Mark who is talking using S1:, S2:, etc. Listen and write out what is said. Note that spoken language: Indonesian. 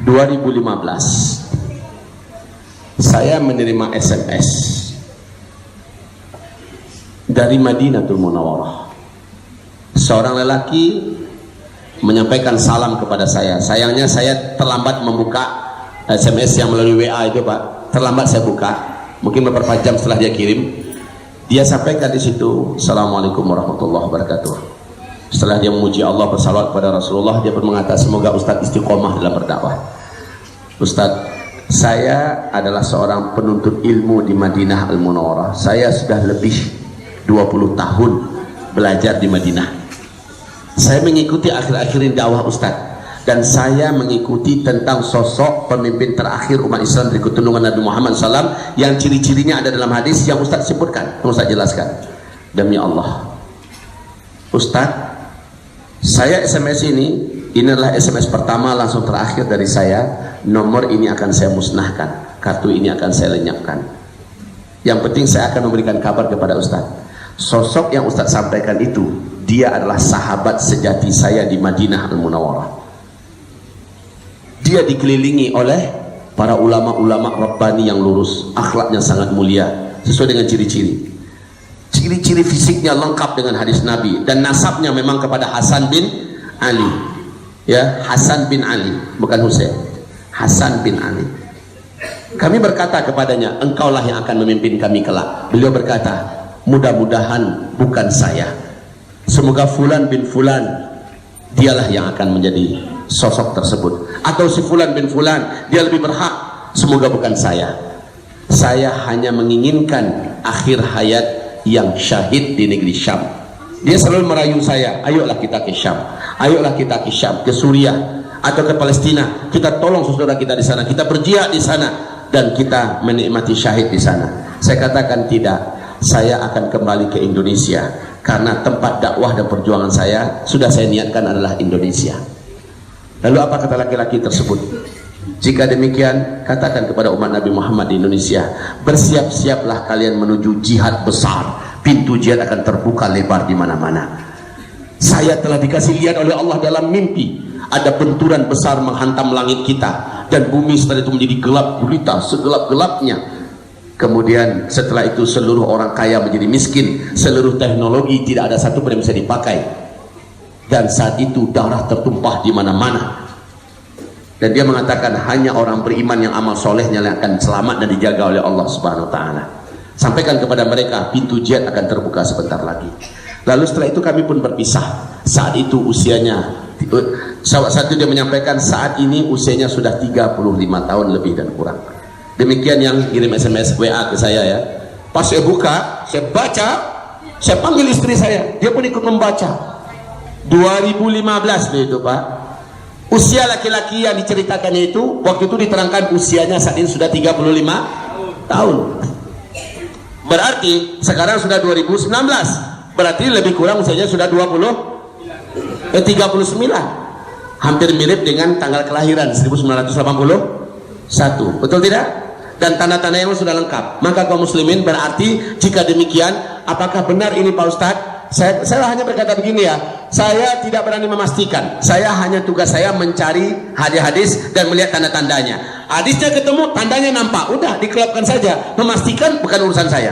S1: 2015 saya menerima SMS dari Madinatul Munawwarah. Seorang lelaki menyampaikan salam kepada saya. Sayangnya saya terlambat membuka SMS yang melalui WA itu, Pak. Terlambat saya buka. Mungkin beberapa jam setelah dia kirim. Dia sampaikan di situ, Assalamualaikum warahmatullahi wabarakatuh. Setelah dia memuji Allah, bersalawat kepada Rasulullah, dia pun mengatakan semoga Ustadz istiqomah dalam berdakwah. Ustadz, saya adalah seorang penuntut ilmu di Madinah Al-Munawwarah. Saya sudah lebih 20 tahun belajar di Madinah. Saya mengikuti akhir-akhir ini dakwah Ustadz, dan saya mengikuti tentang sosok pemimpin terakhir umat Islam berikut tuntunan Nabi Muhammad SAW, yang ciri-cirinya ada dalam hadis yang Ustadz sebutkan, yang Ustadz jelaskan. Demi Allah, Ustadz, saya SMS ini adalah SMS pertama langsung terakhir dari saya. Nomor ini akan saya musnahkan, kartu ini akan saya lenyapkan. Yang penting saya akan memberikan kabar kepada Ustadz, sosok yang Ustadz sampaikan itu, dia adalah sahabat sejati saya di Madinah Al-Munawwarah. Dia dikelilingi oleh para ulama-ulama Rabbani yang lurus, akhlaknya sangat mulia sesuai dengan ciri-ciri. Ciri-ciri fisiknya lengkap dengan hadis Nabi, dan nasabnya memang kepada Hasan bin Ali. Ya, Hasan bin Ali, bukan Husain. Hasan bin Ali. Kami berkata kepadanya, engkaulah yang akan memimpin kami kelak. Beliau berkata, mudah-mudahan bukan saya. Semoga Fulan bin Fulan dialah yang akan menjadi sosok tersebut, atau si Fulan bin Fulan dia lebih berhak. Semoga bukan saya. Saya hanya menginginkan akhir hayat yang syahid di negeri Syam. Dia selalu merayu saya, ayolah kita ke Syam, ayolah kita ke Syam, ke Suriah atau ke Palestina. Kita tolong saudara kita di sana, kita berjihad di sana, dan kita menikmati syahid di sana. Saya katakan tidak, saya akan kembali ke Indonesia, karena tempat dakwah dan perjuangan saya sudah saya niatkan adalah Indonesia. Lalu apa kata laki-laki tersebut? Jika demikian, katakan kepada umat Nabi Muhammad di Indonesia, bersiap-siaplah kalian menuju jihad besar. Pintu jihad akan terbuka lebar di mana-mana. Saya telah dikasih lihat oleh Allah dalam mimpi, ada benturan besar menghantam langit kita, dan bumi setelah itu menjadi gelap gulita, segelap-gelapnya. Kemudian setelah itu seluruh orang kaya menjadi miskin, seluruh teknologi tidak ada satu pun yang bisa dipakai, dan saat itu darah tertumpah di mana-mana. Dan dia mengatakan hanya orang beriman yang amal solehnya yang akan selamat dan dijaga oleh Allah Subhanahu Wa Taala. Sampaikan kepada mereka, pintu jihad akan terbuka sebentar lagi. Lalu setelah itu kami pun berpisah. Saat itu usianya, saat itu dia menyampaikan saat ini usianya sudah 35 tahun lebih dan kurang. Demikian yang kirim SMS WA ke saya ya. Pas saya buka, saya baca, saya panggil istri saya, dia pun ikut membaca. 2015 itu Pak. Usia laki-laki yang diceritakannya itu, waktu itu diterangkan usianya saat ini sudah 35 tahun. Berarti sekarang sudah 2019. Berarti lebih kurang usianya sudah 39. Hampir mirip dengan tanggal kelahiran 1981. Betul tidak? Dan tanda-tanda yang sudah lengkap. Maka kaum muslimin, berarti jika demikian, apakah benar ini Pak Ustadz? Saya hanya berkata begini ya, saya tidak berani memastikan. Saya hanya tugas saya mencari hadis-hadis dan melihat tanda-tandanya. Hadisnya ketemu, tandanya nampak, udah dikelapkan saja. Memastikan bukan urusan saya.